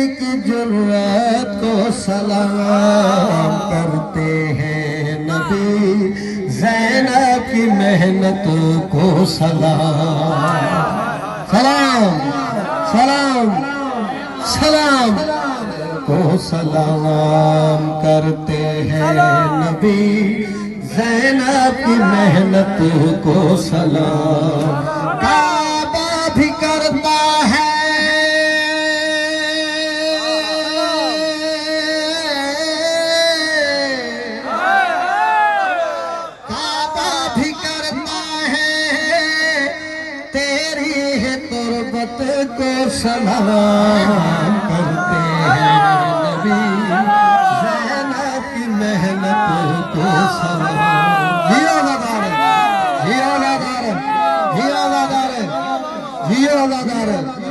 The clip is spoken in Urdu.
کی جرات کو سلام کرتے ہیں نبی، زینب کی محنت کو سلام، سلام سلام سلام کو سلام کرتے ہیں نبی، زینب کی محنت کو سلام۔ کعبہ بھی کرتا ہے کو سلام کرتے ہیں نبی، زینب کی محنت کو سلام۔ جیو لادارے، جیو لادارے، جیو لادارے، جیو لادارے۔